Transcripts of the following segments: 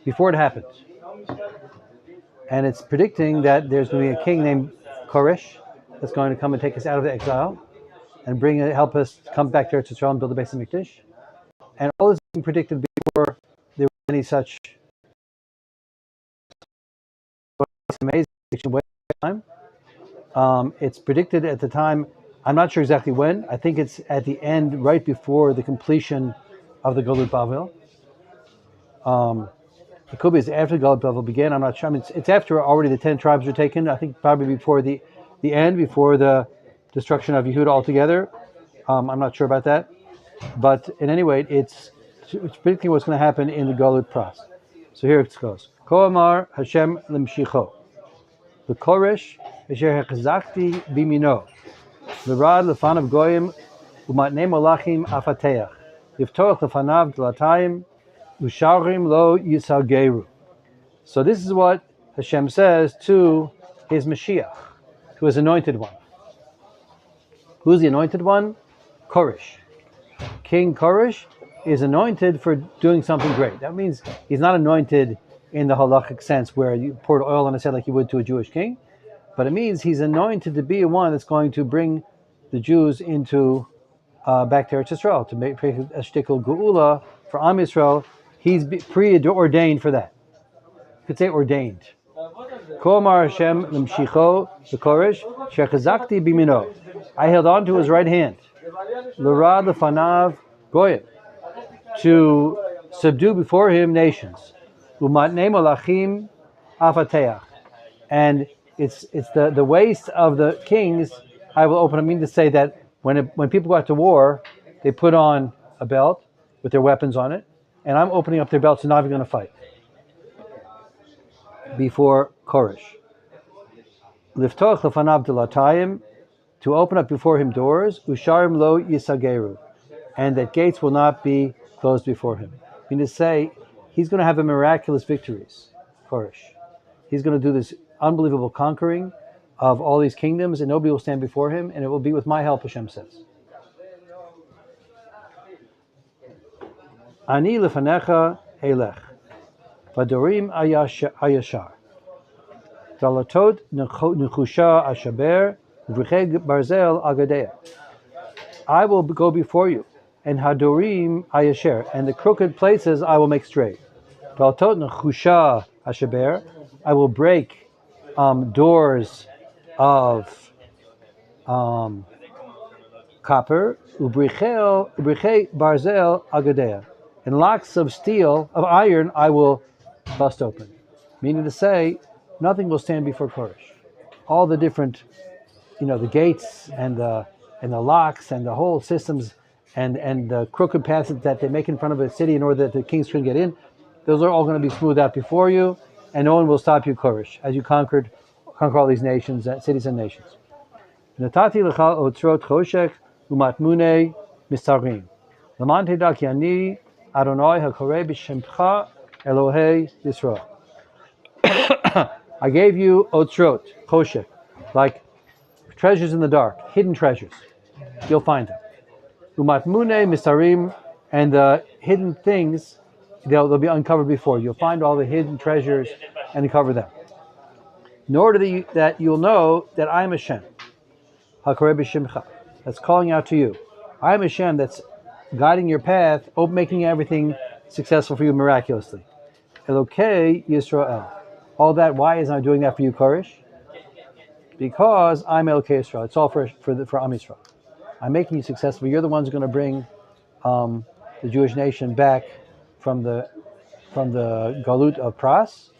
before it happened. And it's predicting that there's going to be a king named Koresh that's going to come and take us out of the exile and help us come back to Eretz Yisrael and build the base of Mikdash. And all this is being predicted before there was any such amazing time. It's predicted at the time. I'm not sure exactly when. I think it's at the end, right before the completion of the Galut Bavel. It could be it's after the Galut Bavel began. I'm not sure. I mean, it's after already the 10 tribes were taken. I think probably before the end, before the destruction of Yehuda altogether. I'm not sure about that. But in any way, it's predicting what's going to happen in the Galut Pras. So here it goes. Ko amar Hashem limshicho. The Koresh asher hechazakti bimino. L'rad lefanav goyim umatnei malachim afateach. Yiftoch lefanav dlatayim usharim lo yisalgeru. So this is what Hashem says to his Mashiach, to his anointed one. Who's the anointed one? Koresh. King Koresh is anointed for doing something great. That means he's not anointed in the halachic sense where you poured oil on his head like you would to a Jewish king, but it means he's anointed to be one that's going to bring the Jews into back to Eretz Yisrael, to make a shtickle geula for Am Yisrael. He's preordained for that. You could say ordained. Komar Hashem l'mshicho l'koresh shechazakti bimino. I held on to his right hand. L'rad lefanav goyim, to subdue before him nations. Umatnei malachim afateach, and it's the waist of the kings I will open. I mean to say that when people go out to war, they put on a belt with their weapons on it, and I'm opening up their belts and not even going to fight before Koresh. Liftoch lefanav delatayim, to open up before him doors. Usharim lo yisageru, and that gates will not be closed before him. I mean to say, he's going to have a miraculous victories, Koresh. He's going to do this unbelievable conquering of all these kingdoms, and nobody will stand before him, and it will be with my help, Hashem says. Ani lefanecha elech, vadorim ayashar, dalatot nechusha ashaber, v'chei barzel agadea. I will go before you, and hadorim ayasher, and the crooked places I will make straight. Dalatot nechusha ashaber, I will break doors of copper, ubrichei barzel agadea, and locks of iron I will bust open. Meaning to say, nothing will stand before Koresh. All the different, the gates and the locks and the whole systems and the crooked paths that they make in front of a city in order that the kings couldn't get in, those are all going to be smoothed out before you, and no one will stop you, Koresh, as you conquer all these nations, cities and nations. Natati lecha otzrot choshek umatmune misarim. Laman teda ki ani Adonai hakoreh b'shemcha Elohei Yisrael. I gave you otzrot, choshek, like treasures in the dark, hidden treasures. You'll find them. Umatmune misarim, and the hidden things, they'll be uncovered before you. You'll find all the hidden treasures and uncover them. In order that you'll know that I am Hashem, hakoreh b'shemcha, that's calling out to you. I am Hashem that's guiding your path, making everything successful for you miraculously. Elokei Yisrael. All that, why is I doing that for you, Koresh? Because I'm Elokei Yisrael. It's all for Am Yisrael. I'm making you successful. You're the ones who are going to bring the Jewish nation back from the Galut of Pras,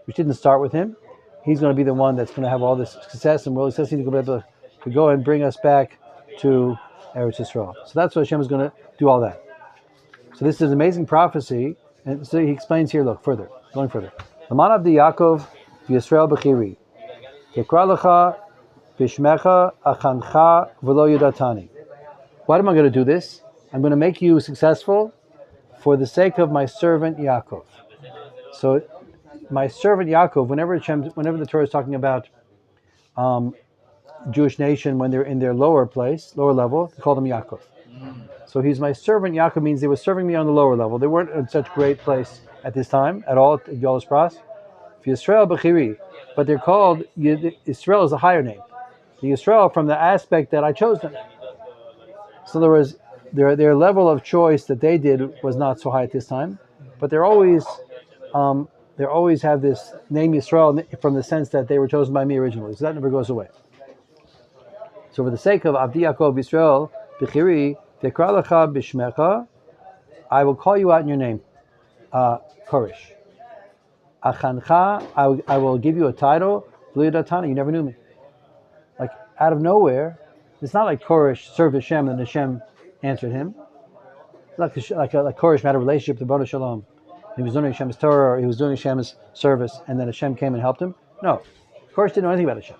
which didn't start with him. He's going to be the one that's going to have all this success, and we'll successfully be able to go and bring us back to Eretz Yisrael. So that's what Hashem is going to do all that. So this is an amazing prophecy, and so he explains here. Look further, going further. Laman avdi Yaakov Yisrael b'chiri, yekra lecha b'shmecha achancha v'lo yudatani. Why am I going to do this? I'm going to make you successful for the sake of my servant Yaakov. So my servant Yaakov, whenever the Torah is talking about Jewish nation, when they're in their lower level, they call them Yaakov. So he's my servant. Yaakov means they were serving me on the lower level. They weren't in such great place at this time at all. Galus Pras, Yisrael Bechiri, but they're called Israel is a higher name. The Yisrael from the aspect that I chose them. So in other words, their level of choice that they did was not so high at this time, but they're always they always have this name Yisrael from the sense that they were chosen by me originally. So that never goes away. So for the sake of Avdi Yaakov Yisrael Bechiri Vekra Lecha Bishmecha, I will call you out in your name, Koresh. Achancha, I will give you a title. V'lidatani, you never knew me. Like out of nowhere, it's not like Koresh served Hashem and Hashem answered him. Like Koresh had a relationship to Bono Shalom. He was doing Hashem's Torah, or he was doing Hashem's service, and then Hashem came and helped him. No, Koresh didn't know anything about Hashem.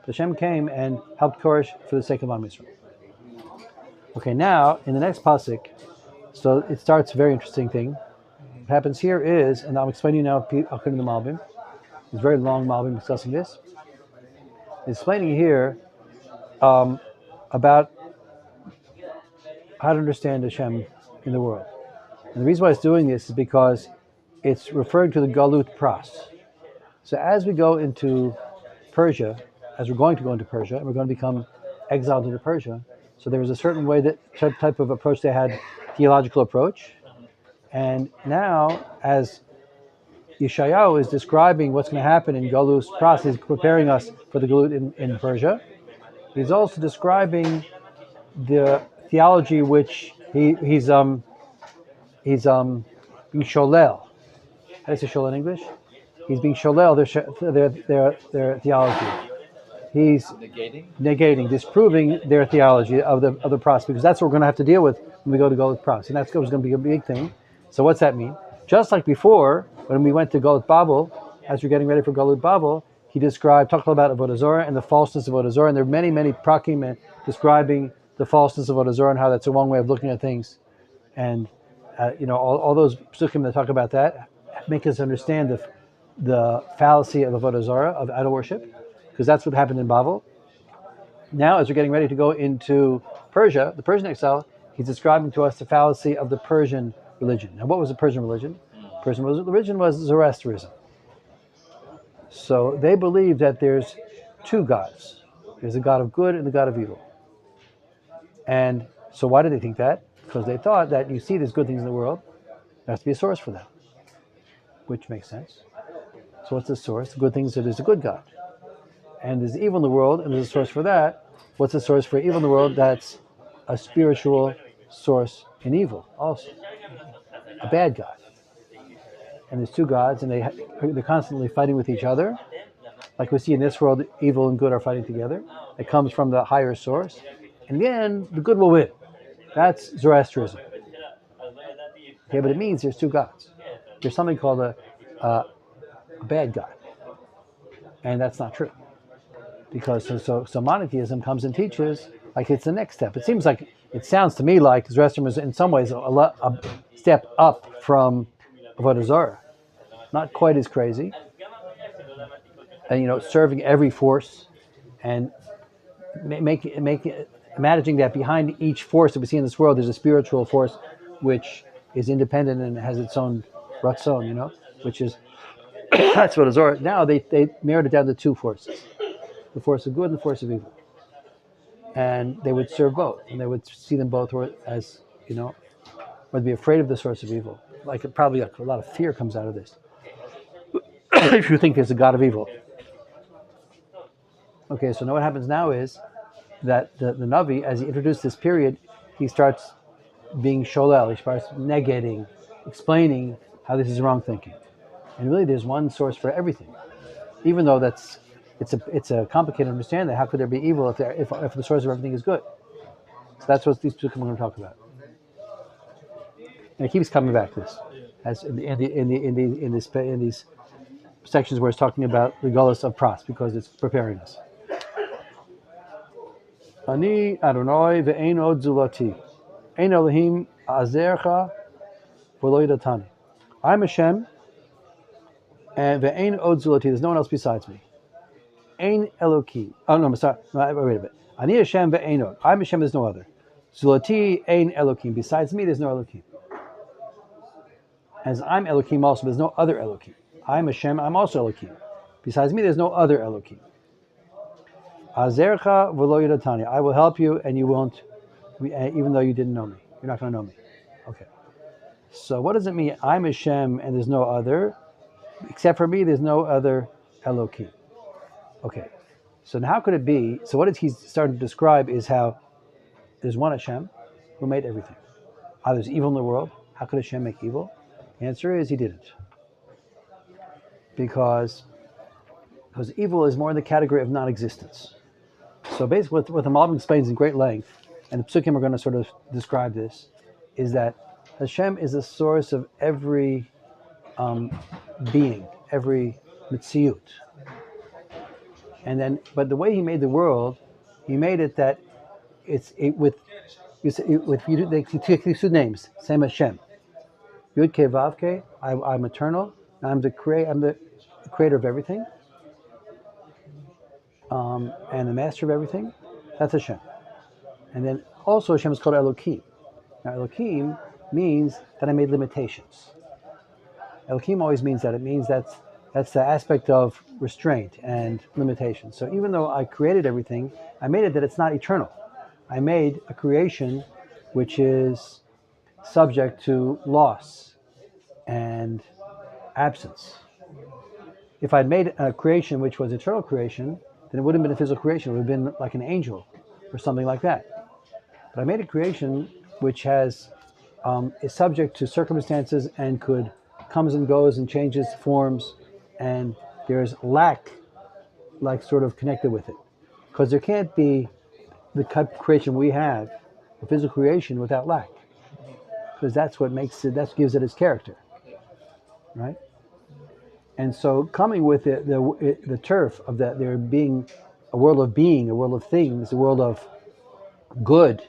But Hashem came and helped Koresh for the sake of Am Yisrael. Okay, now in the next pasuk, so it starts a very interesting thing. What happens here is, and I'm explaining now according to the Malbim. It's a very long Malbim discussing this. It's explaining here about how to understand Hashem in the world. And the reason why it's doing this is because it's referring to the Galut Pras. So as we go into Persia, as we're going to go into Persia, and we're going to become exiled into Persia, so there was a certain way, that type of approach they had, theological approach. And now, as Yeshayahu is describing what's going to happen in Galus Pras, he's preparing us for the Galut in Persia. He's also describing the theology which he's being sholel. How do you say sholel in English? He's being sholel their theology. He's negating, disproving their theology of the Pras, because that's what we're going to have to deal with when we go to Galut Pras, and that's going to be a big thing. So what's that mean? Just like before, when we went to Galut Babel, as we're getting ready for Galut Babel, he talked about Avodah Zarah and the falseness of Avodah Zarah, and there are many, many prakim describing the falseness of Avodah Zarah and how that's a wrong way of looking at things. And all those psukim that talk about that make us understand the fallacy of Avodah Zarah, of idol worship, because that's what happened in Babel. Now, as we're getting ready to go into Persia, the Persian exile, he's describing to us the fallacy of the Persian religion. Now, what was the Persian religion? Persian religion was Zoroastrianism. So they believe that there's two gods. There's a God of good and the God of evil. And so why did they think that? Because they thought that you see there's good things in the world, there has to be a source for that, which makes sense. So what's the source? The good things, so there's a good God. And there's evil in the world, and there's a source for that. What's the source for evil in the world? That's a spiritual source in evil also. A bad God. And there's two gods, and they're constantly fighting with each other. Like we see in this world, evil and good are fighting together. It comes from the higher source. And in the end, the good will win. That's Zoroastrianism. Okay, but it means there's two gods. There's something called a bad God. And that's not true. Because so monotheism comes and teaches like it's the next step. It sounds to me like Zoroastrianism is in some ways a step up from Avodah Zarah. Not quite as crazy. And serving every force and imagining that behind each force that we see in this world there's a spiritual force which is independent and has its own ratzon, which is that's what Azor. Now they narrowed it down to two forces: the force of good and the force of evil. And they would serve both, and they would see them both as would be afraid of the source of evil. Like probably a lot of fear comes out of this. If you think there's a God of evil. Okay, so now what happens now is that the Navi, as he introduced this period, he starts being sholel, he starts negating, explaining how this is wrong thinking. And really there's one source for everything. Even though it's a complicated understanding. How could there be evil if the source of everything is good? So that's what these two are going to talk about. And it keeps coming back to this, as in these sections where it's talking about the Galus of Pras, because it's preparing us. Ani Adonai ve'ein od zulati, ein Elohim azercha v'lo yidatani. I'm Hashem, and ve'ein od zulati. There's no one else besides me. Ein Elokim. Oh no, I'm sorry. No, wait a bit. Ani Hashem ve'ein od. I'm Hashem. There's no other. Zulati ein Elokim. Besides me, there's no Elokim. As I'm Elohim also, there's no other Elohim. I'm Hashem, I'm also Elohim. Besides me, there's no other Elohim. Azercha v'lo yidatani. I will help you, and you won't, even though you didn't know me. You're not going to know me. Okay. So what does it mean? I'm Hashem, and there's no other. Except for me, there's no other Elohim. Okay. So now how could it be? So what he's starting to describe is how there's one Hashem who made everything. There's evil in the world. How could Hashem make evil? The answer is he didn't. Because evil is more in the category of non-existence. So basically what the Malbim explains in great length, and the Psukim are going to sort of describe this, is that Hashem is the source of every being, every mitziyut. And then, but the way he made the world, he made it that with they take these two names, same Hashem. Yud Ke Vav Ke, I'm eternal. I'm the creator of everything, and the master of everything. That's Hashem. And then also Hashem is called Elohim. Now Elohim means that I made limitations. Elohim always means that. It means that's the aspect of restraint and limitation. So even though I created everything, I made it that it's not eternal. I made a creation which is subject to loss and absence. If I'd made a creation which was eternal creation, then it wouldn't have been a physical creation. It would have been like an angel or something like that. But I made a creation which is subject to circumstances and comes and goes and changes forms, and there's lack, like sort of connected with it, because there can't be the type of creation we have, a physical creation, without lack, because that's what makes it. That gives it its character, right? And so, coming with the turf of that, there being a world of being, a world of things, a world of good,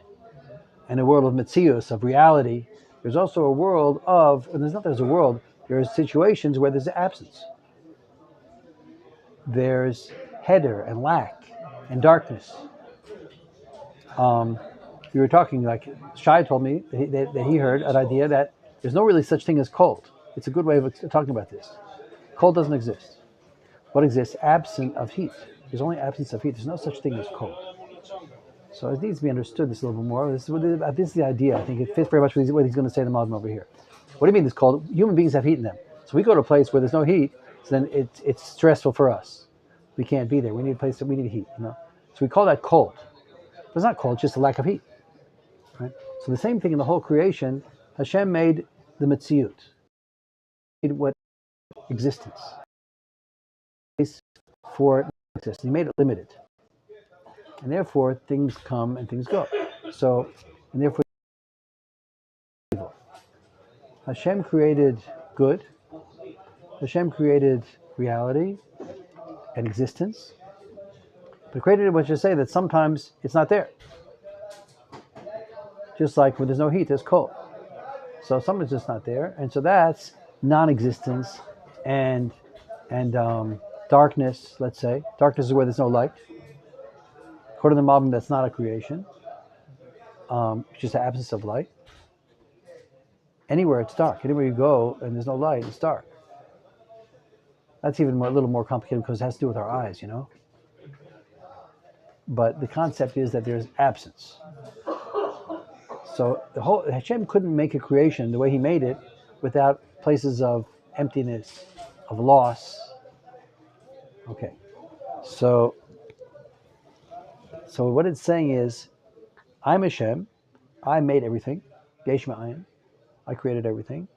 and a world of metzius, of reality. There's also a world of, and there's not there's a world. There's situations where there's absence. There's heder and lack and darkness. We were talking, like Shai told me that he heard an idea that there's no really such thing as cold. It's a good way of talking about this. Cold doesn't exist. What exists? Absent of heat. There's only absence of heat. There's no such thing as cold. So it needs to be understood this a little bit more. This is the idea. I think it fits very much with what he's going to say in the Malbim over here. What do you mean it's cold? Human beings have heat in them. So we go to a place where there's no heat, so then it's stressful for us. We can't be there. We need a place that we need heat, So we call that cold. But it's not cold, it's just a lack of heat. Right? So the same thing in the whole creation, Hashem made the Metziut. He made what existence. For existence. He made it limited. And therefore things come and things go. So, and therefore evil. Hashem created good. Hashem created reality and existence. But created it, which is to say that sometimes it's not there. Just like when there's no heat, there's cold. So something's just not there. And so that's non-existence and darkness, let's say. Darkness is where there's no light. According to the Malbim, that's not a creation. It's just the absence of light. Anywhere it's dark. Anywhere you go and there's no light, it's dark. That's even a little more complicated because it has to do with our eyes, But the concept is that there's absence. So Hashem couldn't make a creation the way he made it without places of emptiness, of loss. Okay. So what it's saying is, I'm Hashem, I made everything, Yesh Ma'ayin, I created everything,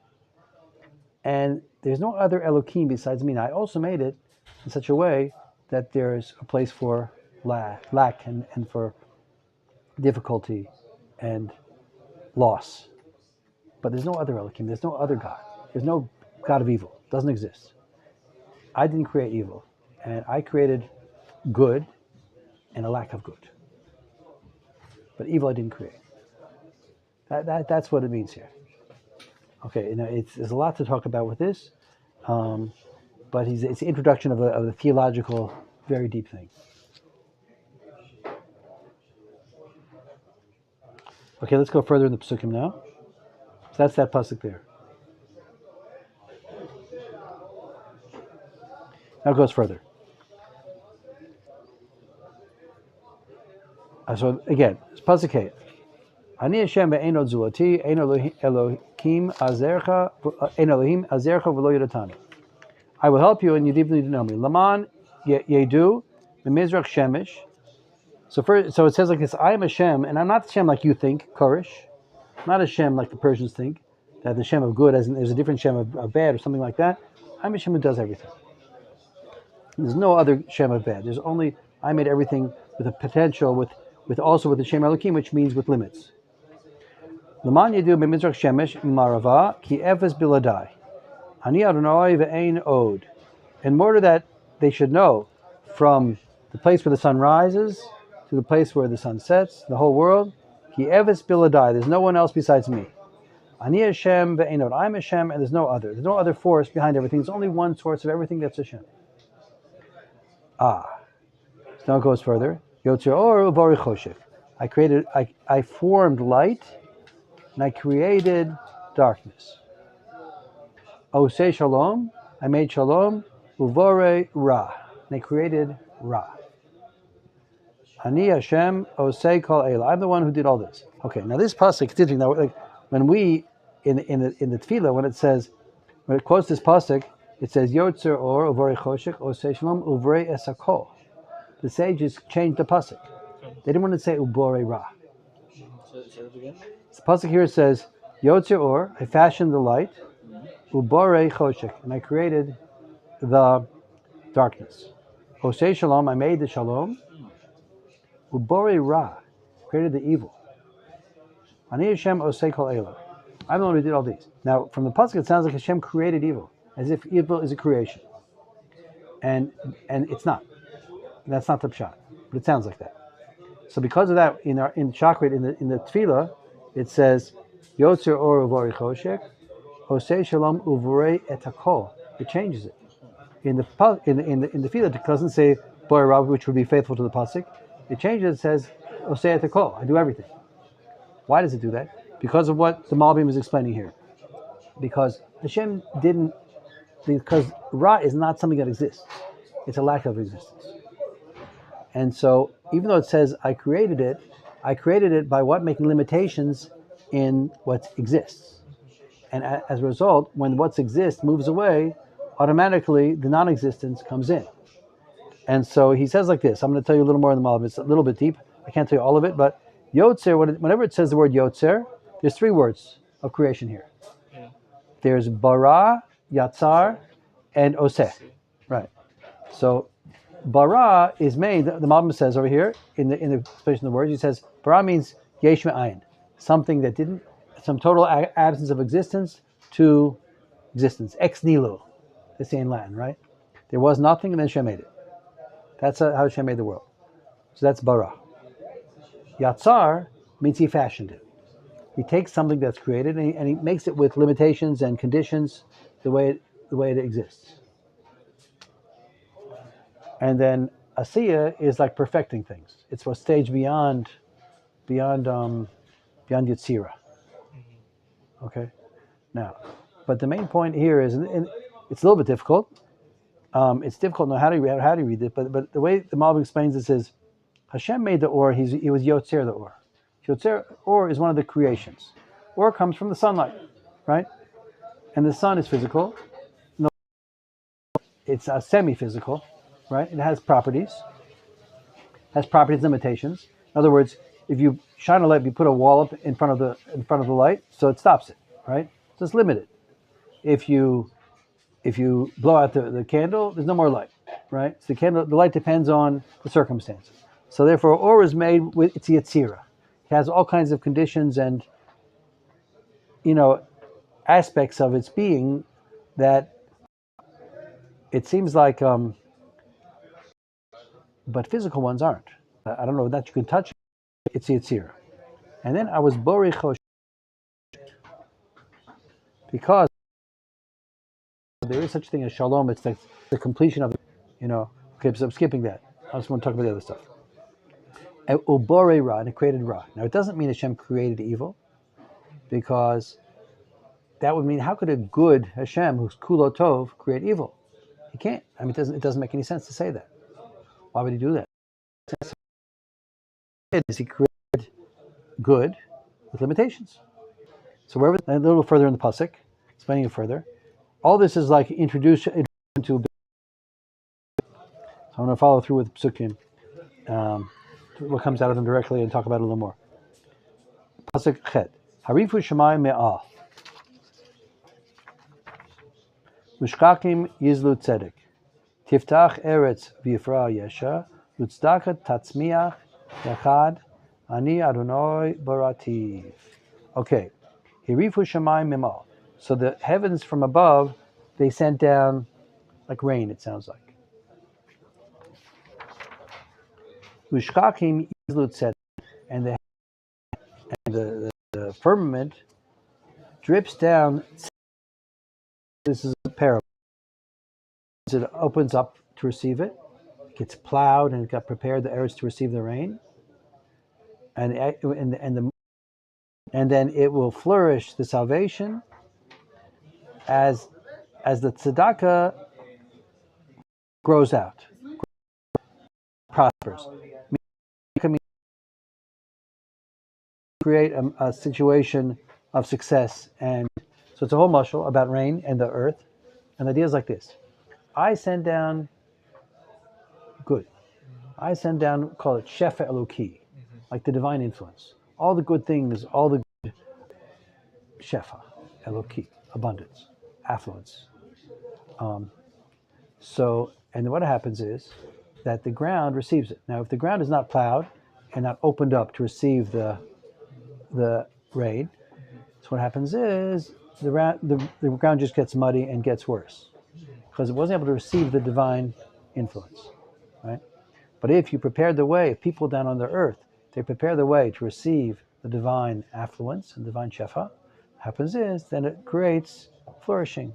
and there's no other Elohim besides me. Now, I also made it in such a way that there's a place for lack and for difficulty and loss. But there's no other Elohim, there's no other God. There's no God of evil, it doesn't exist. I didn't create evil, and I created good and a lack of good. But evil I didn't create. That's what it means here. Okay, there's a lot to talk about with this, but it's the introduction of a theological, very deep thing. Okay, let's go further in the Psukim now. So that's that pasuk there. Now it goes further. So again, it's pasuk. Ani Hashem ve'eno zulati, ein Elohim azercha, ein Elohim azercha v'lo yodatani. I will help you, and you deeply know me. Laman yedu b'mizrach shemesh. So it says like this: I am Hashem, and I'm not Hashem like you think, Kurish. Not Hashem like the Persians think, that the Hashem of good, as in there's a different Hashem of bad or something like that. I'm Hashem who does everything. There's no other Hashem of bad. There's only I made everything with a potential, with also with the Shem Elohim, which means with limits. Laman yedu b'mizrach shemesh marava ki efes biladai. Ani Adonai ve'ein od. In order that they should know from the place where the sun rises to the place where the sun sets, the whole world, ki efes biladai. There's no one else besides me. Ani Hashem ve'ein od. I'm Hashem, and there's no other. There's no other force behind everything. There's only one source of everything. That's Hashem. So now it goes further. Yotzer or uvari choshek. I formed light, and I created darkness. Osei shalom, I made shalom, uvore ra, and I created ra. Ani Hashem osei kol eila. I'm the one who did all this. Okay, now this pasuk, it's interesting. Now, like when we in the tefillah, when it quotes this pasuk, it says Yotzer or uvore choshek, osei shalom, uvore esakol. The sages changed the pasuk. They didn't want to say ubore ra. The pasuk here says Yotzer or, I fashioned the light, ubore choshek, and I created the darkness. Osei shalom, I made the shalom. Ubore ra, created the evil. Ani Hashem osei kol eila. I'm the one who did all these. Now, from the pasuk, it sounds like Hashem created evil, as if evil is a creation, and it's not. That's not the pshat, but it sounds like that. So because of that, in Chakrit, in the tefillah, it says Yotzer or uvore choshek, osei shalom uvore etakol. It changes it. In the tefillah, it doesn't say Borei Ra, which would be faithful to the pasuk. It changes. It says osei etakol. I do everything. Why does it do that? Because of what the Malbim is explaining here. Because Hashem didn't. Because Ra is not something that exists. It's a lack of existence. And so, even though it says I created it by what? Making limitations in what exists. And as a result, when what exists moves away, automatically the non-existence comes in. And so he says like this. I'm going to tell you a little more in the Malbim. It's a little bit deep. I can't tell you all of it, but Yotzer, whenever it says the word Yotzer, there's three words of creation here. Yeah. There's bara, yatzar, and oseh. Right. So bara is made. The Malbim says over here in the expression of the words, he says bara means yesh me'ayin, something that didn't, some total absence of existence to existence. Ex nihilo, they say in Latin, right? There was nothing, and then Hashem made it. That's how Hashem made the world. So that's bara. Yatzar means he fashioned it. He takes something that's created and he makes it with limitations and conditions the way it exists. And then Asiya is like perfecting things. It's a stage beyond Yetzirah. Okay? Now, but the main point here is, and it's a little bit difficult. It's difficult to know how to read it, but the way the Malbim explains this is, Hashem made the Or, he was Yotzer the Or. Yotzer Or is one of the creations. Or comes from the sunlight, right? And the sun is physical. No, it's semi-physical, right? It has properties. Limitations. In other words, if you shine a light, you put a wall up in front of the light, so it stops it, right? So it's limited. If you blow out the candle, there's no more light, right? So the light depends on the circumstances. So therefore, Or is made with its Yetzirah. It has all kinds of conditions and, aspects of its being that it seems like, but physical ones aren't. I don't know that you can touch it. It's Yetzirah. And then I was Borei Chosh, because there is such a thing as Shalom. It's like the completion of it. Okay, so I'm skipping that. I just want to talk about the other stuff. Ubore Ra, and it created Ra. Now, it doesn't mean Hashem created evil, because that would mean, how could a good Hashem, who's Kulo Tov, create evil? He can't. I mean, it doesn't make any sense to say that. Why would he do that? He created good with limitations. So wherever, a little further in the pasuk, explaining it further, all this is like introduced into. So I'm going to follow through with psukim, what comes out of them directly, and talk about it a little more. Pasuk chet, harifu shemai me'ah, ushkakim yizlu tzedek, tiftach eretz v'yifra yesha, utzdaka tatzmiach yachad, ani Adonai barativ. Okay, harifu shemai me'ah. So the heavens from above, they sent down like rain, it sounds like. Ushkakim yizlu tzedek, and the firmament drips down. This is a parable. It opens up to receive it. It gets plowed and it got prepared the earth to receive the rain, and then it will flourish the salvation as the tzedakah grows out, prospers. Create a situation of success, and so it's a whole mashal about rain and the earth, and the idea is like this: I send down good. I send down, call it Shefa Eloki, like the divine influence. All the good things, all the good Shefa Eloki, abundance, affluence. And what happens is that the ground receives it. Now, if the ground is not plowed and not opened up to receive the rain, so what happens is the ground just gets muddy and gets worse because it wasn't able to receive the divine influence, right? But if you prepared the way, if people down on the earth, they prepare the way to receive the divine affluence and divine shefa, happens is then it creates flourishing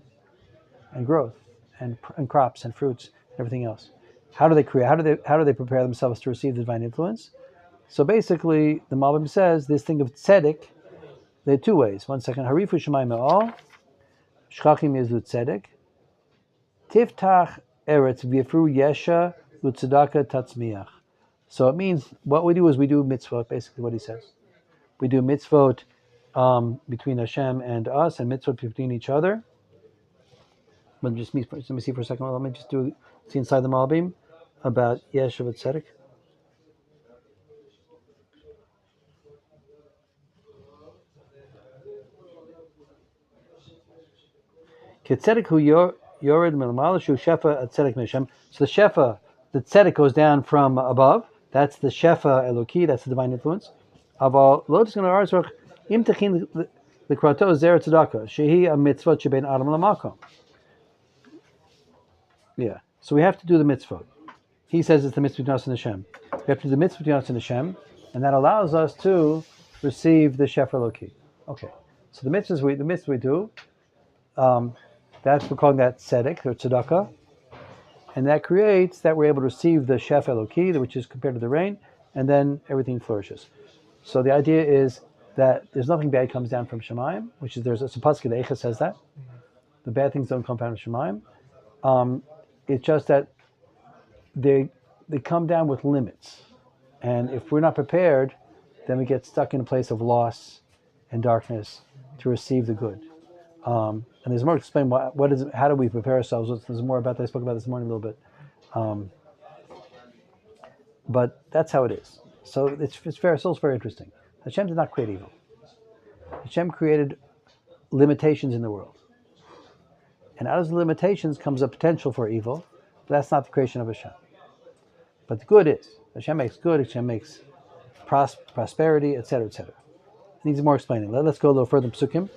and growth and crops and fruits and everything else. How do they create? How do they prepare themselves to receive the divine influence? So basically, the Malbim says this thing of tzedek. There are two ways. One second. Harifu shemai me'al, shchachim yizlu tzedek, tiftach eretz v'yifru yesha l'tzedaka tatzmiach. So it means what we do is we do mitzvot. Basically, what he says, we do mitzvot between Hashem and us, and mitzvot between each other. But let me see for a second. Let me just see inside the Malbim about yesha v'tzedek. So the shefa, the tzedek goes down from above. That's the shefa eloki. That's the divine influence. Yeah. So we have to do the mitzvah. He says it's the mitzvah between us and Hashem. We have to do the mitzvah between us and Hashem, and that allows us to receive the shefa eloki. Okay. So the mitzvah we do. We're calling that tzedek or tzedakah, and that creates that we're able to receive the shef eloki, which is compared to the rain, and then everything flourishes. So the idea is that there's nothing bad comes down from Shemayim, which is there's a pasuk the Eicha says that the bad things don't come down from Shemayim. It's just that they come down with limits, and if we're not prepared, then we get stuck in a place of loss and darkness to receive the good. And there's more to explain how do we prepare ourselves. There's more about that. I spoke about this morning a little bit. But that's how it is. So it's very interesting. Hashem did not create evil. Hashem created limitations in the world. And out of the limitations comes a potential for evil. But that's not the creation of Hashem. But the good is. Hashem makes good, Hashem makes prosperity, etc., etc. It needs more explaining. Let's go a little further in Psukim.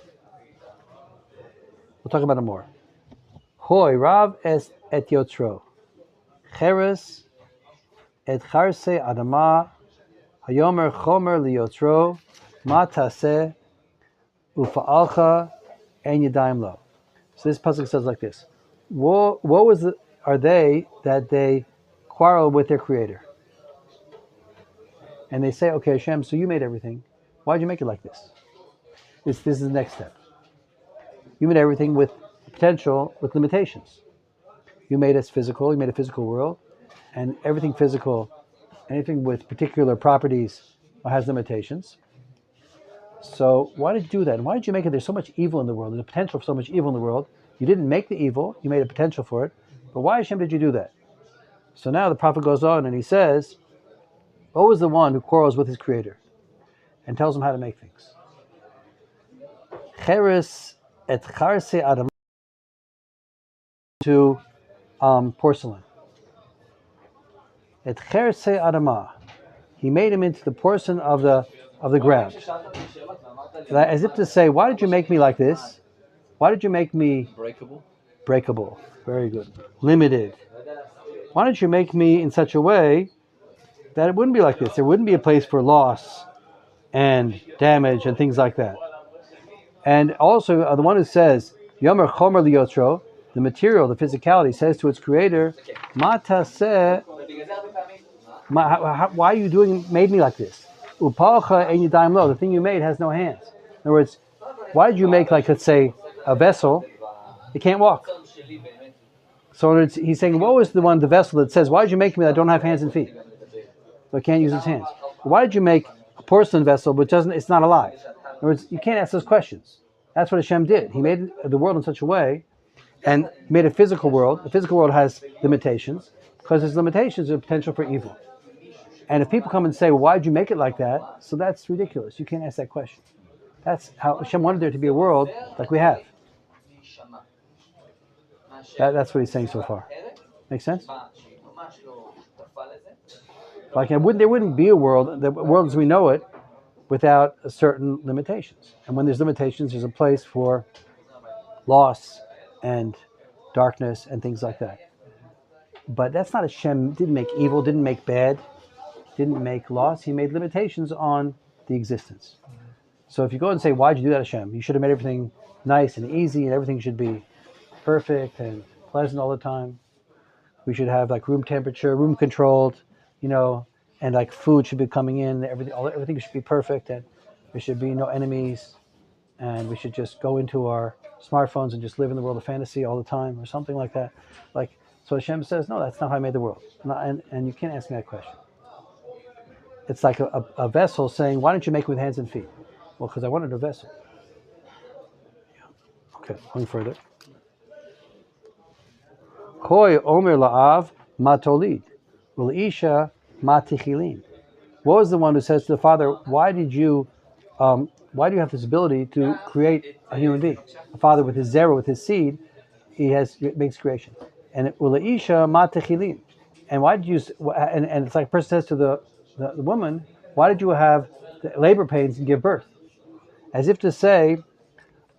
We'll talk about it more. Hoi Rav es et yotro, cheres et charse adama, hayomer chomer liyotro, ma taseh, ufa'alcha en yadayim lo. So this pasuk says like this: are they that they quarrel with their creator, and they say, "Okay, Hashem, so you made everything. Why'd you make it like this?" This is the next step. You made everything with potential, with limitations. you made us physical, you made a physical world, and everything physical, anything with particular properties has limitations. So why did you do that? And why did you make it? There's so much evil in the world. There's a potential for so much evil in the world. You didn't make the evil, you made a potential for it. But why, Hashem, did you do that? So now the prophet goes on and he says, what was the one who quarrels with his creator and tells him how to make things? Cheres et charse adam to porcelain. Et cherse adama, he made him into the porcelain of the ground. As if to say, why did you make me like this? Why did you make me breakable? Very good. Limited. Why did you make me in such a way that it wouldn't be like this? There wouldn't be a place for loss and damage and things like that. And also, the one who says, Yomer Chomer Liyotro, the material, the physicality, says to its creator, Mata se, why are you made me like this? Upalcha ein yadayim lo, the thing you made has no hands. In other words, why did you make, like, let's say, a vessel? It can't walk. So he's saying, what was the vessel that says, why did you make me that don't have hands and feet? So it can't use its hands. Why did you make a porcelain vessel which it's not alive? In other words, you can't ask those questions. That's what Hashem did. He made the world in such a way, and he made a physical world. The physical world has limitations, because there's limitations of potential for evil. And if people come and say, well, why did you make it like that? So that's ridiculous. You can't ask that question. That's how Hashem wanted there to be a world like we have. That's what he's saying so far. Make sense? Like there wouldn't be a world, the world as we know it, without certain limitations. And when there's limitations, there's a place for loss and darkness and things like that. But that's not Hashem. Didn't make evil, didn't make bad, didn't make loss. He made limitations on the existence. So if you go and say, why'd you do that, Hashem? You should have made everything nice and easy, and everything should be perfect and pleasant all the time. We should have like room temperature, room controlled, and like food should be coming in. Everything should be perfect, and there should be no enemies, and we should just go into our smartphones and just live in the world of fantasy all the time, or something like that. So Hashem says, no, that's not how I made the world, and you can't ask me that question. It's like a vessel saying, why don't you make it with hands and feet? Well, because I wanted a vessel. Okay, going further. Koi omer la'av matolid, ul'isha matichilin. What was the one who says to the father, why do you have this ability to create a human being? A father with his zera, with his seed, makes creation. And ul'isha matichilin. And why did you? And it's like a person says to the woman, why did you have labor pains and give birth? As if to say,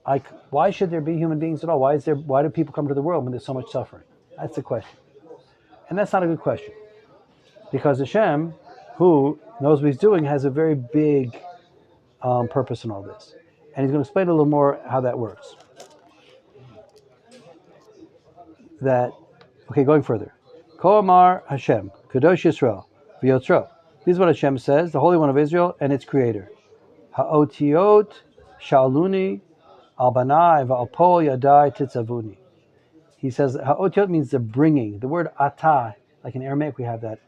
like, why should there be human beings at all? Why do people come to the world when there's so much suffering? That's the question. And that's not a good question. Because Hashem, who knows what he's doing, has a very big purpose in all this. And he's going to explain a little more how that works. Going further. Ko amar Hashem, Kadosh Yisrael, V'yotro. This is what Hashem says, the Holy One of Israel and its Creator. Ha'otiot sha'aluni al-banai va'al-pol yadai titzavuni. He says, ha'otiot means the bringing. The word atah, like in Aramaic we have that,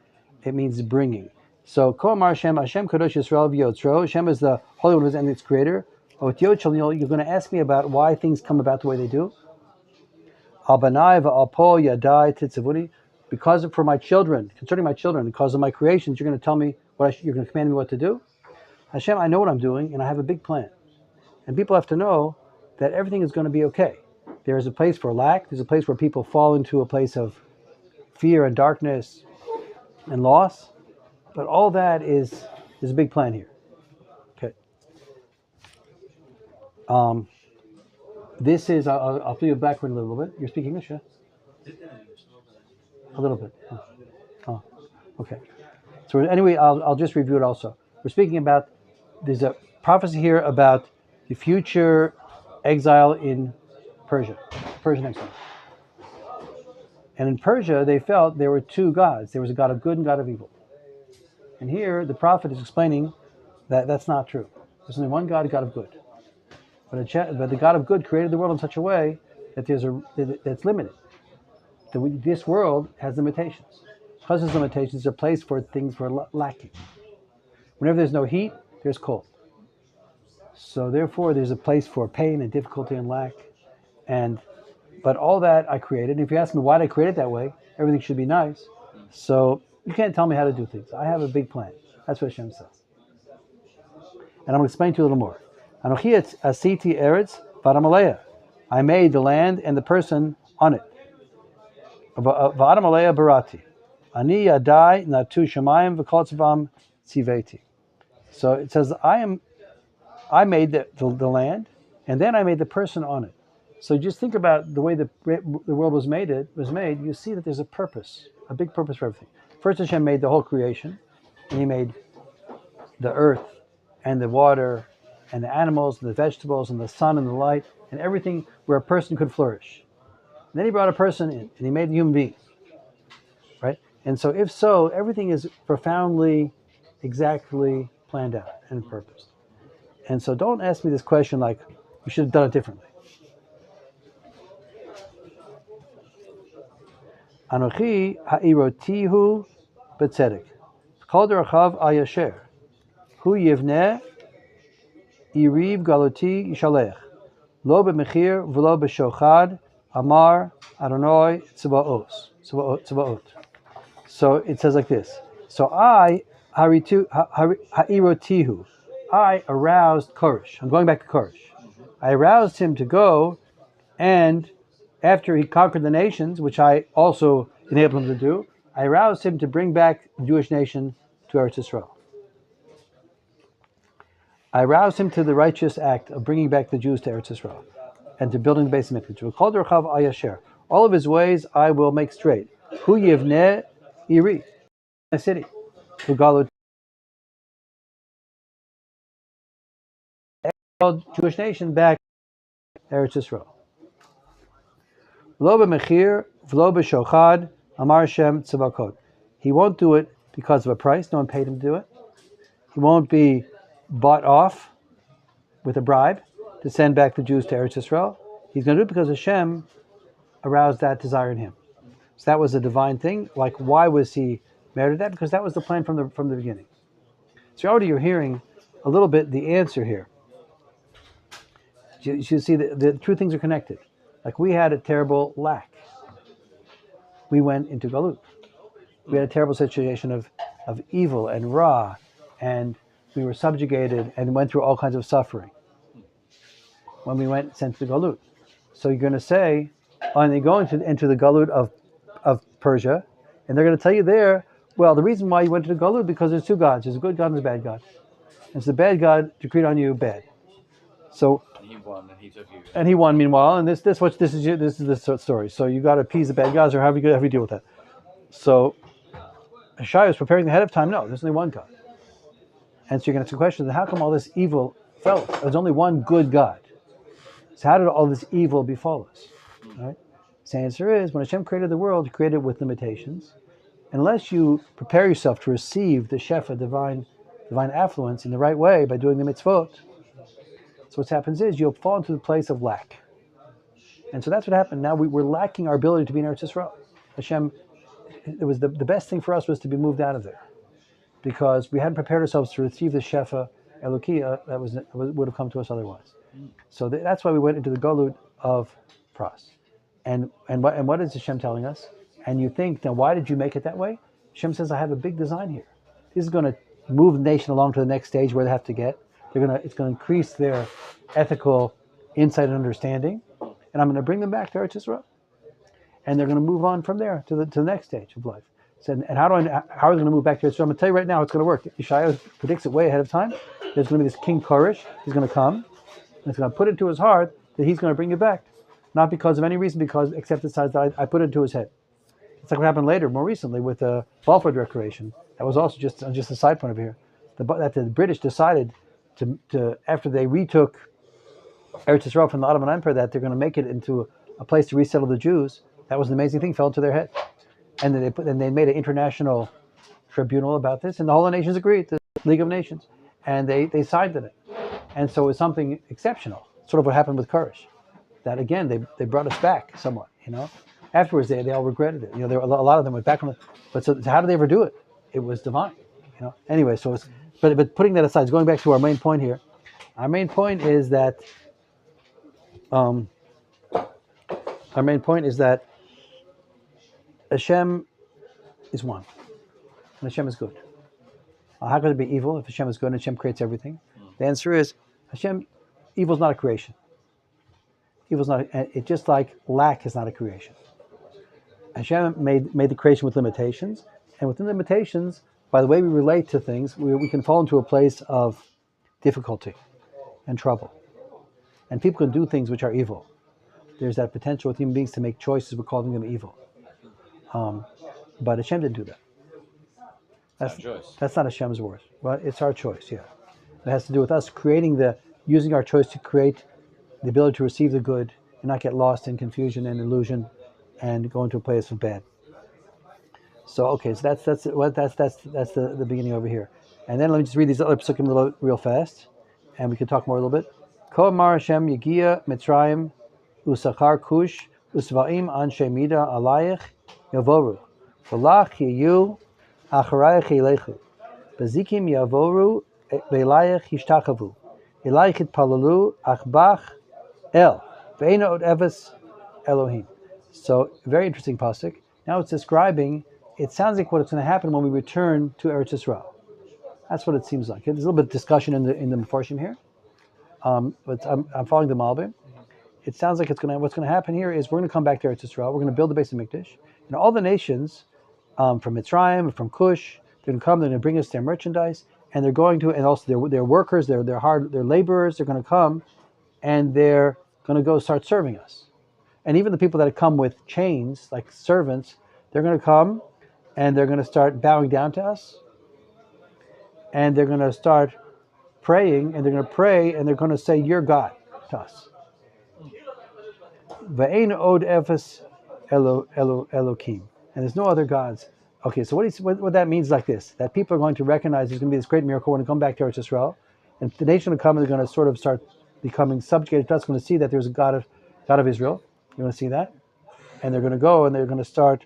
it means bringing. So, Ko amar Hashem, Hashem Kadosh Yisrael V'yotro. Hashem is the Holy One of Israel and its Creator. Otiot sha'aluni, you're going to ask me about why things come about the way they do. Al-banai va'al-pol yadai titzavuni. Because for my children, concerning my children, because of my creations, you're going to tell me you're going to command me what to do. Hashem, I know what I'm doing, and I have a big plan. And people have to know that everything is going to be okay. There is a place for lack. There's a place where people fall into a place of fear and darkness and loss. But all that is a big plan here. Okay. This is, I'll fill you backward a little bit. You're speaking English, yeah? A little bit. Oh, okay. So anyway, I'll just review it also. We're speaking about, there's a prophecy here about the future exile in Persia, Persian exile. And in Persia, they felt there were two gods. There was a God of good and God of evil. And here, the prophet is explaining that that's not true. There's only one God, God of good. But the God of good created the world in such a way that that's limited. this world has limitations. Because there's limitations, there's a place for things we're lacking. Whenever there's no heat, there's cold. So therefore, there's a place for pain and difficulty and lack. But all that I created. And if you ask me why did I create it that way, everything should be nice. So you can't tell me how to do things. I have a big plan. That's what Hashem says. And I'm going to explain to you a little more. Anochi asiti eretz v'adam I made the land and the person on it. V'adam aleya barati. Ani yadai natu shamayim v'kol tzavam tziveti. So it says, I made the land, and then I made the person on it. So just think about the way the world was made. You see that there's a purpose, a big purpose for everything. First, Hashem made the whole creation, and He made the earth and the water and the animals and the vegetables and the sun and the light and everything where a person could flourish. And then He brought a person in, and He made the human being, right? And so, if so, everything is profoundly, exactly planned out and purposed. And so, don't ask me this question like you should have done it differently. Anochi ha'irotihu b'tzedek. Kol derachav ayasher. Hu yivneh iriv galoti yishalech. Lo b'mechir v'lo b'shochad. Amar Adonai Tzevaot. So it says like this. So I ha'irotihu. I aroused Koresh. I'm going back to Koresh. I aroused him to go, and after he conquered the nations, which I also enabled him to do, I aroused him to bring back the Jewish nation to Eretz Yisrael. I aroused him to the righteous act of bringing back the Jews to Eretz Yisrael and to building the base of Mikdash. All of his ways I will make straight. Hu yivneh iri, a city. Hu galot. Jewish nation back Eretz Yisrael. Lo b'mechir v'lo b'shochad amar Hashem tzavakot. He won't do it because of a price. No one paid him to do it. He won't be bought off with a bribe to send back the Jews to Eretz Yisrael. He's going to do it because Hashem aroused that desire in him. So that was a divine thing. Like, why was he merited that? Because that was the plan from the beginning. So already you're hearing a little bit the answer here. You see, the two things are connected. Like, we had a terrible lack. We went into Galut. We had a terrible situation of evil and Ra, and we were subjugated and went through all kinds of suffering when we went sent to Galut. So you're going to say, and they go into the Galut of Persia, and they're going to tell you there, well, the reason why you went to the Galut because there's two gods. There's a good God and a bad God. And so the bad God decreed on you bad. So he won, and he took you. And he won. Meanwhile, and this is the story. So you got to appease the bad guys, or how do you deal with that? So Yeshayahu is preparing ahead of time. No, there's only one God. And so you're going to ask the question: how come all this evil fell? There's only one good God. So how did all this evil befall us? Right? The answer is: when Hashem created the world, He created it with limitations. Unless you prepare yourself to receive the Shefa, divine affluence, in the right way by doing the mitzvot. So what happens is you'll fall into the place of lack. And so that's what happened. Now we're lacking our ability to be in Eretz Yisrael. Hashem, it was the best thing for us was to be moved out of there. Because we hadn't prepared ourselves to receive the Shefa Elokia that would have come to us otherwise. So that's why we went into the Galut of Pras. And what is Hashem telling us? And you think, now why did you make it that way? Hashem says, I have a big design here. This is going to move the nation along to the next stage where they have to get. It's going to increase their ethical insight and understanding, and I'm going to bring them back to Eretz Yisrael, and they're going to move on from there to the next stage of life. So, and how are they going to move back to Eretz Yisrael? I'm going to tell you right now, it's going to work. Yeshayahu predicts it way ahead of time. There's going to be this King Koresh. He's going to come, and it's going to put it to his heart that he's going to bring you back, not because of any reason, except the size that I put it into his head. It's like what happened later, more recently, with the Balfour Declaration. That was also just a side point over here. That the British decided to after they retook Eretz Yisrael from the Ottoman Empire, that they're going to make it into a place to resettle the Jews. That was an amazing thing, fell into their head. And then they made an international tribunal about this, and the whole nations agreed, the League of Nations, and they signed it. And so it was something exceptional, sort of what happened with Koresh. That again, they brought us back somewhat, Afterwards, they all regretted it. There a lot of them went back on it. But so how did they ever do it? It was divine. Anyway, so it's, but putting that aside, going back to our main point here. Our main point is that Hashem is one, and Hashem is good. How could it be evil if Hashem is good and Hashem creates everything? The answer is evil is not a creation. Evil's not. It's just like lack is not a creation. Hashem made the creation with limitations, and within limitations, by the way we relate to things, we can fall into a place of difficulty and trouble. And people can do things which are evil. There's that potential with human beings to make choices. We're calling them evil. But Hashem didn't do that. That's not Hashem's word. But it's our choice, yeah. It has to do with us using our choice to create the ability to receive the good and not get lost in confusion and illusion and go into a place of bad. So okay, so that's the beginning over here. And then let me just read these other psukim real fast, and we can talk more a little bit. Ko mar Hashem Yegia Mitzrayim Usachar Kush Usvaim Anshe Mida Alayich Yavoru V'lach Yiyu Acharayich Eilechu Bezikim Yavoru Ve'layich Yishtachavu Elayich Itpalalu Achbach El Ve'ena Od Eves Elohim. So very interesting pasuk. Now it's describing. It sounds like what's going to happen when we return to Eretz Yisrael. That's what it seems like. There's a little bit of discussion in the Mefarshim here, but I'm following the Malbim. It sounds like what's going to happen here is we're going to come back to Eretz Yisrael. We're going to build the base of Mikdash, and all the nations from Mitzrayim, from Cush, they're going to come. They're going to bring us their merchandise, and they're going to, and also their workers, their laborers. They're going to come, and they're going to go start serving us. And even the people that have come with chains, like servants, they're going to come, and they're going to start bowing down to us, and they're going to start praying, and they're going to pray, and they're going to say, "You're God," to us. Ve'ein od efes Elokim, and there's no other gods. Okay, so what that means is like this: that people are going to recognize there's going to be this great miracle when they come back to Eretz Yisrael, and the nation will come, and they're going to sort of start becoming subjugated to us. Going to see that there's a God of Israel. You're going to see that, and they're going to go, and they're going to start.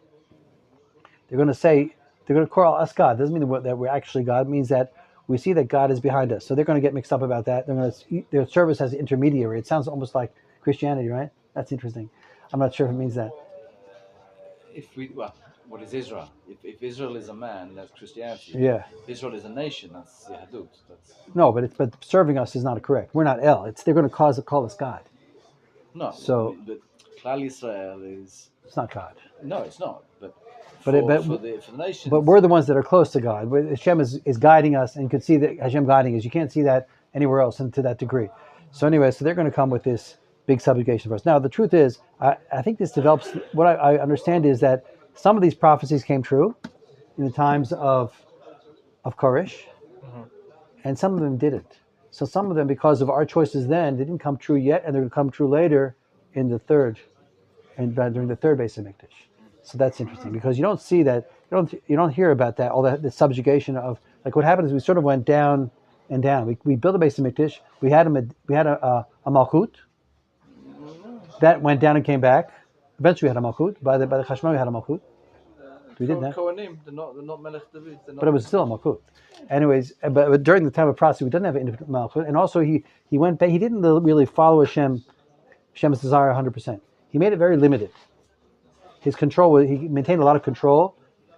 They're going to say, they're going to call us God. It doesn't mean that we're actually God. It means that we see that God is behind us. So they're going to get mixed up about that. They're going to their service as an intermediary. It sounds almost like Christianity, right? That's interesting. I'm not sure if it means that. What is Israel? If Israel is a man, that's Christianity. Yeah. If Israel is a nation, that's Yahadut. No, but serving us is not correct. We're not El. They're going to call us God. No. So but Klal Yisrael is. It's not God. No, it's not. But for the nation. But we're the ones that are close to God. Hashem is guiding us, and you can see that Hashem guiding us. You can't see that anywhere else and to that degree. So anyway, so they're going to come with this big subjugation for us. Now, the truth is, I think this develops, what I understand is that some of these prophecies came true in the times of Koresh, and some of them didn't. So some of them, because of our choices then, they didn't come true yet, and they're going to come true later in the third, and during the third base of Mikdash. So that's interesting, because you don't see that, you don't hear about that, all that, the subjugation of, like what happened is we sort of went down and down. We built a base of Mikdash, we had a Malchut, that went down and came back. Eventually we had a Malchut, by the Chashmah we had a Malchut. We did that. Kohanim, they're not Melech David. But it was still a Malchut. Anyways, but during the time of prophecy, we didn't have an independent Malchut, and also he went back, he didn't really follow Hashem's desire 100%. He made it very limited. His control, he maintained a lot of control,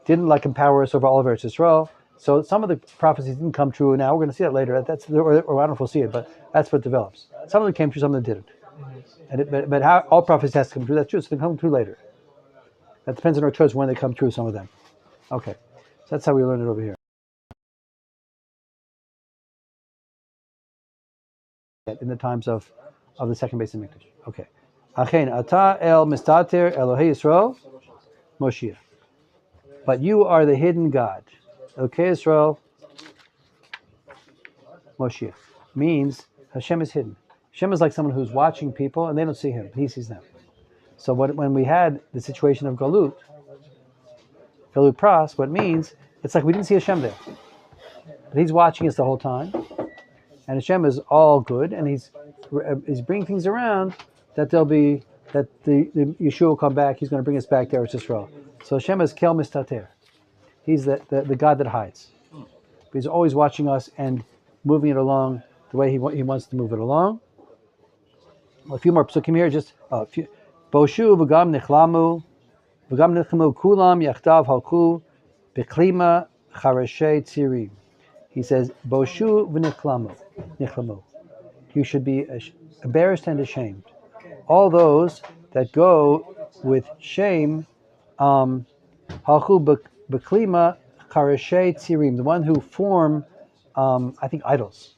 didn't empower us over all of Eretz Yisrael. So some of the prophecies didn't come true. Now we're going to see that later. Or I don't know if we'll see it, but that's what develops. Some of them came true, some of them didn't. But how all prophecies has to come true, that's true. So they come true later. That depends on our choice when they come true, some of them. Okay. So that's how we learn it over here. In the times of the second base of Mikdash. Okay. Achen ata el mistater Elohei Yisrael Moshiach. But you are the hidden God. Elohei Yisrael Moshiach. Means Hashem is hidden. Hashem is like someone who's watching people and they don't see him. He sees them. So when we had the situation of Galut Pras, what it means, it's like we didn't see Hashem there. But he's watching us the whole time. And Hashem is all good, and he's bringing things around that there'll be that the Yeshua will come back. He's going to bring us back to Eretz Yisrael. So Hashem is Kel Mistater. He's the God that hides. He's always watching us and moving it along the way he wants to move it along. A few more psukim here. Just a few. Boshu v'gam nichlamu kulam yachdav halchu beklima charashei tzirim. He says, Boshu v'nichlamu. You should be embarrassed and ashamed. All those that go with shame, halchu beklima charashei tzirim. The one who form, I think, idols.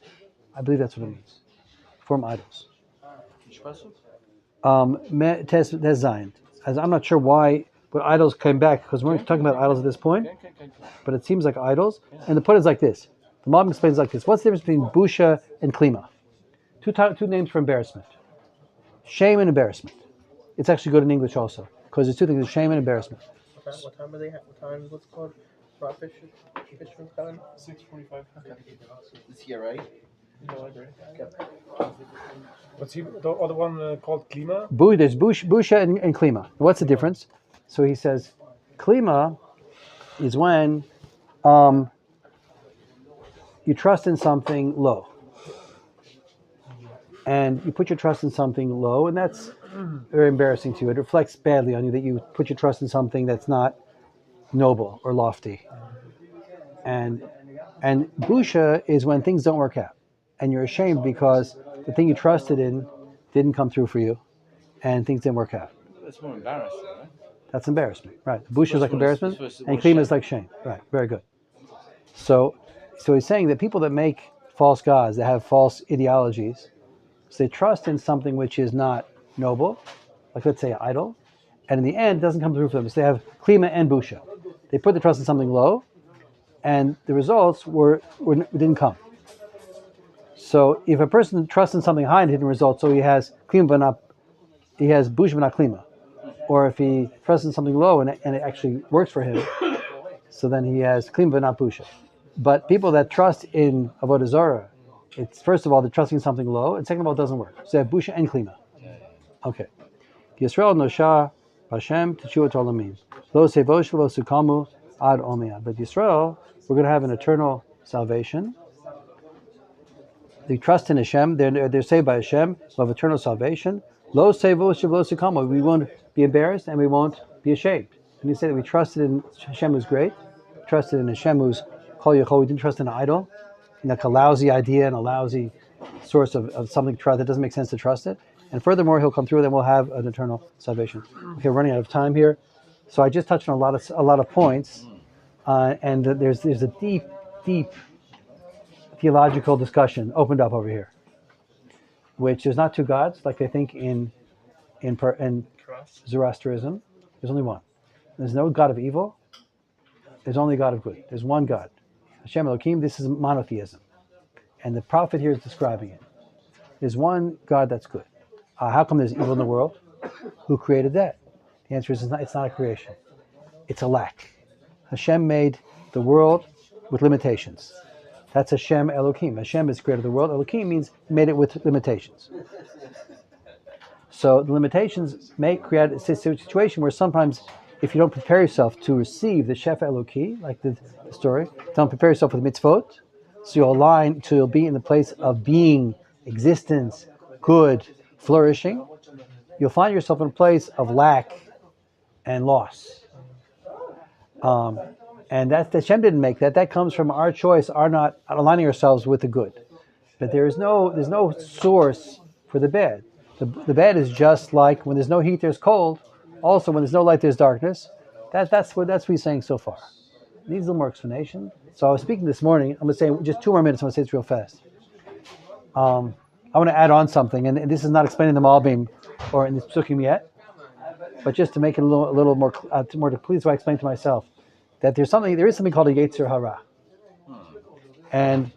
I believe that's what it means. Form idols. Tes Zion. As I'm not sure why, but idols came back because we're talking about idols at this point. But it seems like idols. And the point is like this. The Malbim explains like this. What's the difference between busha and klima? Two names for embarrassment. Shame and embarrassment. It's actually good in English also because there's two things: shame and embarrassment. What time are they? What time is what's called? Fish from time? 6:45. Okay. It's here, right? No, I agree. Okay. What's the other one called klima? There's busha and klima. What's the difference? So he says, klima is when you trust in something low. And you put your trust in something low, and that's very embarrassing to you. It reflects badly on you that you put your trust in something that's not noble or lofty. And busha is when things don't work out. And you're ashamed because the thing you trusted in didn't come through for you, and things didn't work out. That's more embarrassing, right? That's embarrassment, right? Busha is like embarrassment, and klima shame. is like shame. Right, very good. So he's saying that people that make false gods, that have false ideologies, so they trust in something which is not noble, like let's say an idol, and in the end it doesn't come through for them. So they have klima and busha. They put the trust in something low, and the results didn't come. So if a person trusts in something high and didn't result, so he has klima but he has busha but not klima. Or if he trusts in something low and it actually works for him, so then he has klima but not busha. But people that trust in avodah zarah, it's first of all they're trusting in something low, and second of all it doesn't work. So they have busha and klima. Okay. Yisrael nosha Hashem t'shuvat olamim. Lo sevosh lo sukamu ad omeah. But Yisrael, we're going to have an eternal salvation. They trust in Hashem. They're saved by Hashem. We'll have eternal salvation. Lo sevosh lo sukamu. We won't be embarrassed and we won't be ashamed. And you say that we trusted in Hashem who's great, trusted in Hashem who's kol yachol. We didn't trust in an idol, in like a lousy idea and a lousy source of something to trust that doesn't make sense to trust it. And furthermore, he'll come through, and then we'll have an eternal salvation. Okay, we're running out of time here, so I just touched on a lot of points, and there's a deep theological discussion opened up over here, which there's not two gods like they think in Zoroastrianism. There's only one. There's no God of evil. There's only God of good. There's one God, Hashem Elohim. This is monotheism, and the prophet here is describing it. There's one God that's good. How come there's evil in the world? Who created that? The answer is it's not a creation. It's a lack. Hashem made the world with limitations. That's Hashem Elohim. Hashem has created the world. Elohim means he made it with limitations. So the limitations may create a situation where sometimes if you don't prepare yourself to receive the Shefa Eloki, like the story, don't prepare yourself with mitzvot, so you'll be in the place of being, existence, good, flourishing, you'll find yourself in a place of lack and loss. And that Hashem didn't make that. That comes from our choice, our not aligning ourselves with the good. But there's no source for the bad. The bad is just like when there's no heat, there's cold. Also, when there's no light, there's darkness. That's what he's saying so far. It needs a little more explanation. So I was speaking this morning. I'm going to say just 2 more minutes. I'm going to say this real fast. I want to add on something, and this is not explaining the Malbim or in the Psukim yet, but just to make it a little more to please what I explained to myself, that there is something called a Yetzer Hara, and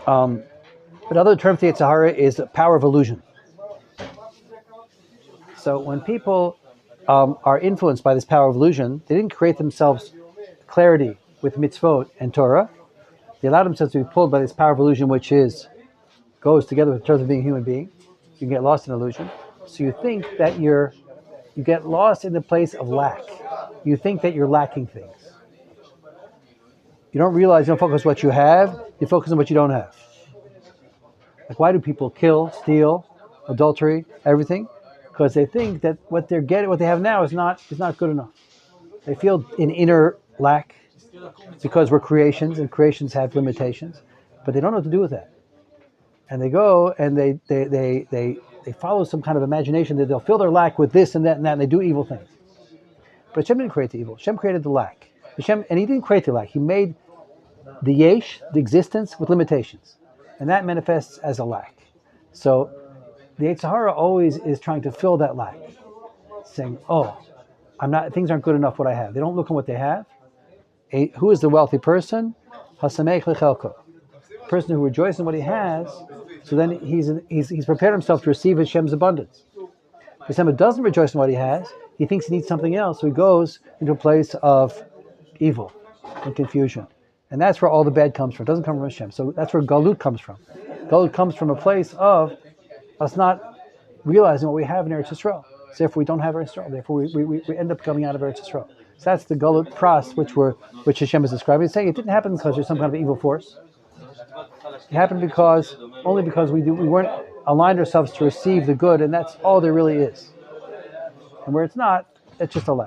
another term for Yetzer Hara is the power of illusion. So when people are influenced by this power of illusion, they didn't create themselves clarity with mitzvot and Torah. They allowed themselves to be pulled by this power of illusion, which goes together with in terms of being a human being. You can get lost in illusion. So you think that you're you get lost in the place of lack. You think that you're lacking things. You don't realize you don't focus on what you have, you focus on what you don't have. Like, why do people kill, steal, adultery, everything? Because they think that what they're getting, what they have now is not good enough. They feel an inner lack because we're creations and creations have limitations, but they don't know what to do with that. And they go and they follow some kind of imagination that they'll fill their lack with this and that, and they do evil things. But Hashem didn't create the evil. Hashem created the lack. And he didn't create the lack. He made the yesh, the existence, with limitations. And that manifests as a lack. So the Yeshayahu always is trying to fill that lack, saying, things aren't good enough what I have. They don't look at what they have. Who is the wealthy person? Hasamech lechelko. The person who rejoices in what he has, so then he's prepared himself to receive Hashem's abundance. If someone doesn't rejoice in what he has, he thinks he needs something else, so he goes into a place of evil and confusion. And that's where all the bad comes from. It doesn't come from Hashem. So that's where Galut comes from. Galut comes from a place of us not realizing what we have in Eretz Yisrael. So therefore we don't have Eretz Yisrael. Therefore we end up coming out of Eretz Yisrael. So that's the Galut pras which Hashem is describing. He's saying it didn't happen because there's some kind of evil force. It happened only because we weren't aligned ourselves to receive the good, and that's all there really is. And where it's not, it's just a lack.